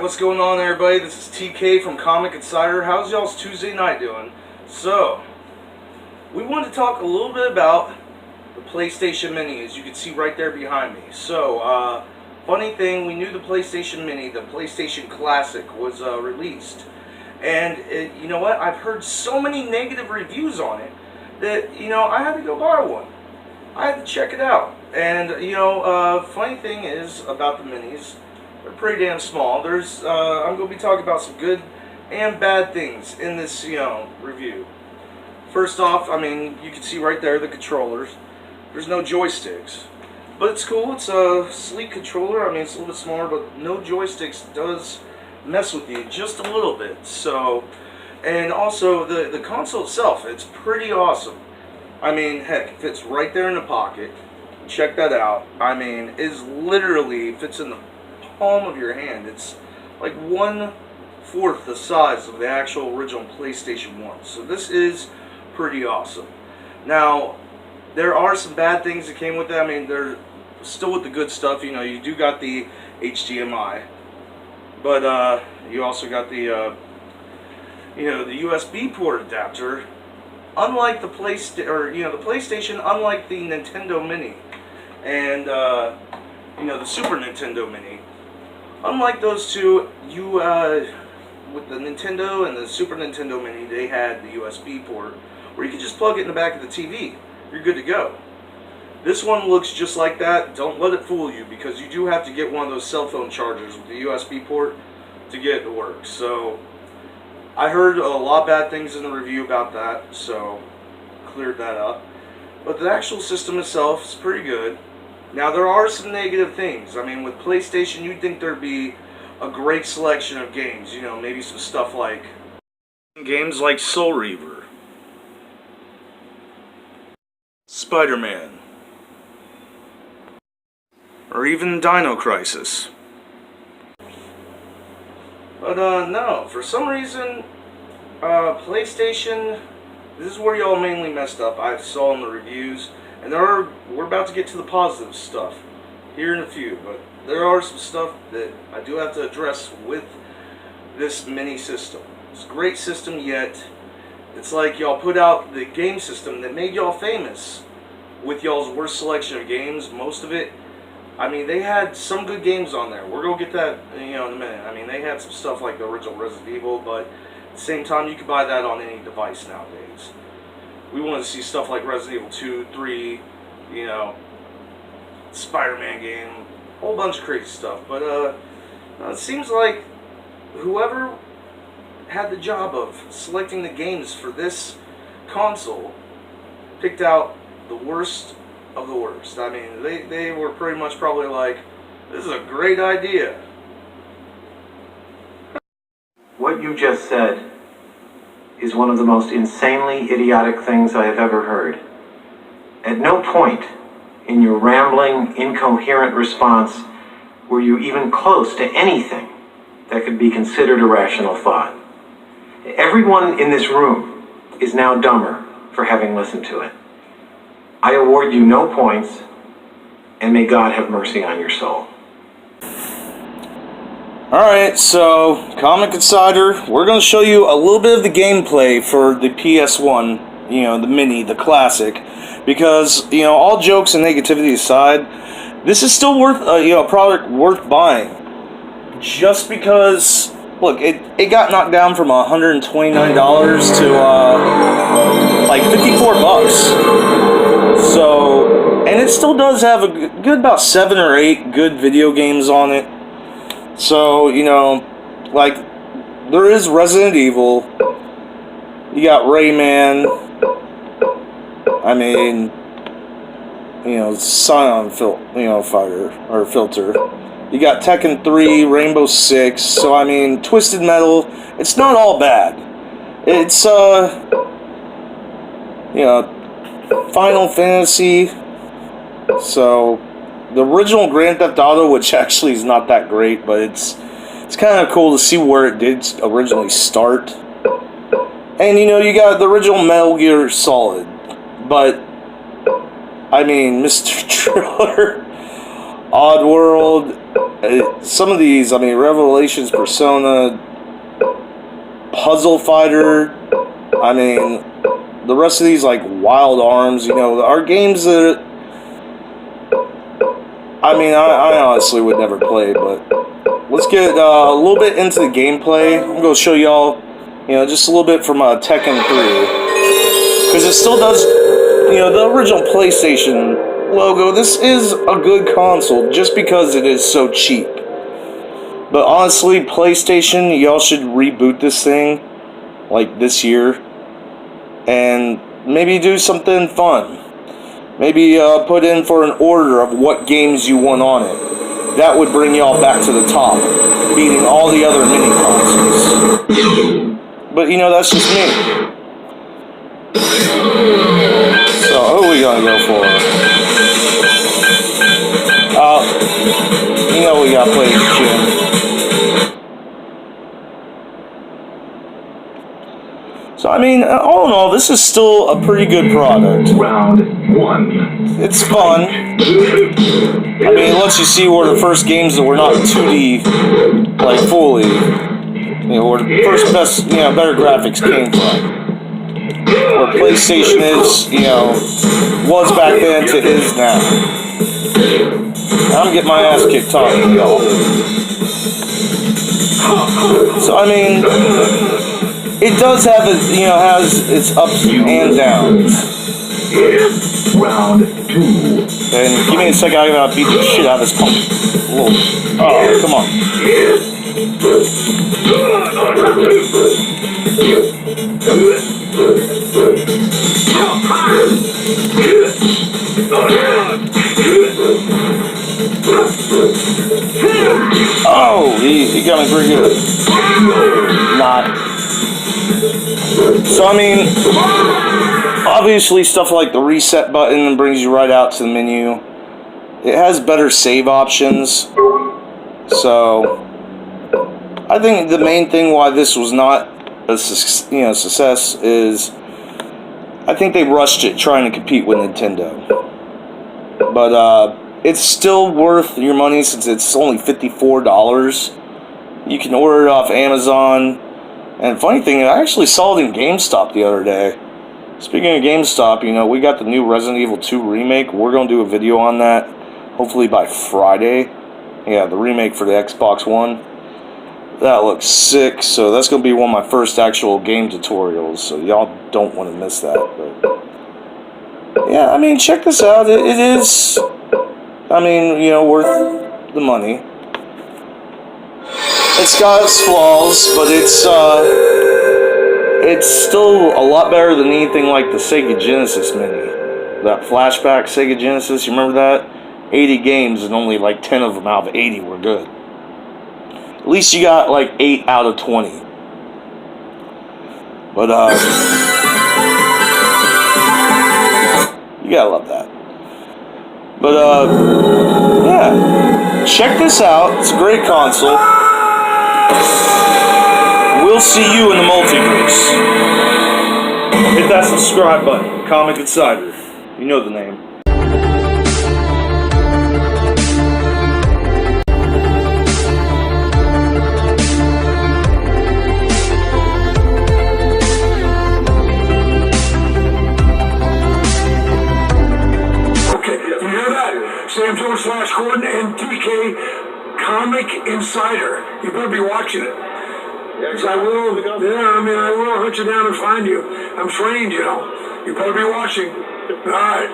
what's going on, everybody? This is TK from Comic Insider. How's y'all's Tuesday night doing? So, we wanted to talk a little bit about the PlayStation Mini, as you can see right there behind me. So, funny thing, we knew the PlayStation Mini, the PlayStation Classic, was released. And, you know what? I've heard so many negative reviews on it that, you know, I had to go buy one. I had to check it out. And, you know, funny thing is about the Minis, they're pretty damn small. I'm going to be talking about some good and bad things in this, you know, review. First off, I mean, you can see right there the controllers. There's no joysticks. But it's cool. It's a sleek controller. I mean, it's a little bit smaller, but no joysticks does mess with you just a little bit. So, and also the console itself, it's pretty awesome. I mean, heck, it fits right there in the pocket. Check that out. I mean, it literally fits in the palm of your hand. It's like 1/4 the size of the actual original PlayStation 1. So this is pretty awesome. Now, there are some bad things that came with it. I mean, they're still with the good stuff. You know, you do got the HDMI, but you also got the you know, the USB port adapter. Unlike the PlayStation, unlike the Nintendo Mini and you know, the Super Nintendo Mini. Unlike those two, with the Nintendo and the Super Nintendo Mini, they had the USB port where you could just plug it in the back of the TV. You're good to go. This one looks just like that. Don't let it fool you, because you do have to get one of those cell phone chargers with the USB port to get it to work. So, I heard a lot of bad things in the review about that, so cleared that up. But the actual system itself is pretty good. Now, there are some negative things. I mean, with PlayStation, you'd think there'd be a great selection of games. You know, maybe some stuff like games like Soul Reaver, Spider-Man, or even Dino Crisis. But no, for some reason, PlayStation, this is where y'all mainly messed up. I saw in the reviews. And we're about to get to the positive stuff here in a few, but there are some stuff that I do have to address with this mini system. It's a great system, yet it's like y'all put out the game system that made y'all famous with y'all's worst selection of games. Most of it, I mean, they had some good games on there. We're going to get that, you know, in a minute. I mean, they had some stuff like the original Resident Evil, but at the same time, you can buy that on any device nowadays. We want to see stuff like Resident Evil 2, 3, you know, Spider-Man game, a whole bunch of crazy stuff. But it seems like whoever had the job of selecting the games for this console picked out the worst of the worst. I mean, they were pretty much probably like, this is a great idea. What you just said is one of the most insanely idiotic things I have ever heard. At no point in your rambling, incoherent response were you even close to anything that could be considered a rational thought. Everyone in this room is now dumber for having listened to it. I award you no points, and may God have mercy on your soul. Alright, so, Comic Insider, we're going to show you a little bit of the gameplay for the PS1, you know, the Mini, the Classic, because, you know, all jokes and negativity aside, this is still worth, you know, a product worth buying. Just because, look, it got knocked down from $129 to, like, $54. So, and it still does have a good about 7 or 8 good video games on it. So, you know, like, there is Resident Evil, you got Rayman, I mean, you know, Scion Fighter, or Filter, you got Tekken 3, Rainbow Six, so, I mean, Twisted Metal, it's not all bad. It's, you know, Final Fantasy, so the original Grand Theft Auto, which actually is not that great, but it's kind of cool to see where it did originally start. And, you know, you got the original Metal Gear Solid, but, I mean, Mr. Driller, Oddworld, some of these, I mean, Revelations, Persona, Puzzle Fighter, I mean, the rest of these, like Wild Arms, you know, are games that, I mean, I honestly would never play, but let's get a little bit into the gameplay. I'm going to show y'all, you know, just a little bit from Tekken 3, because it still does, you know, the original PlayStation logo. This is a good console just because it is so cheap. But honestly, PlayStation, y'all should reboot this thing like this year and maybe do something fun. Maybe put in for an order of what games you want on it. That would bring y'all back to the top, beating all the other mini consoles. But you know, that's just me. So who are we gonna go for? You know we gotta play Jim. So I mean, all in all, this is still a pretty good product. Round 1. It's fun. I mean, it lets you see where the first games that were not 2D, like fully, you know, where the first best, you know, better graphics came from. Where PlayStation is, you know, was back then to is now. I'm getting my ass kicked talking to y'all. So I mean, it does have its, you know, has its ups and downs. Round 2. And give me a second, I'm gonna beat the shit out of this punk. Whoa. Oh, come on. Oh, he got me pretty good. Not. So I mean, obviously stuff like the reset button brings you right out to the menu. It has better save options. So I think the main thing why this was not a success is I think they rushed it trying to compete with Nintendo. But it's still worth your money since it's only $54. You can order it off Amazon. And funny thing, I actually saw it in GameStop the other day. Speaking of GameStop, you know, we got the new Resident Evil 2 remake. We're going to do a video on that, hopefully by Friday. Yeah, the remake for the Xbox One. That looks sick, so that's going to be one of my first actual game tutorials, so y'all don't want to miss that. But yeah, I mean, check this out. It is, I mean, you know, worth the money. It's got its flaws, but it's still a lot better than anything like the Sega Genesis Mini. That flashback Sega Genesis, you remember that? 80 games and only like 10 of them out of 80 were good. At least you got like 8 out of 20. But you gotta love that. But yeah, check this out. It's a great console. We'll see you in the multiverse. Hit that subscribe button. Comic Insider. You know the name. Sam Jones / Gordon and TK Comic Insider. You better be watching it. Yes, I will. Yeah, I mean, I will hunt you down and find you. I'm trained, you know. You better be watching. All right.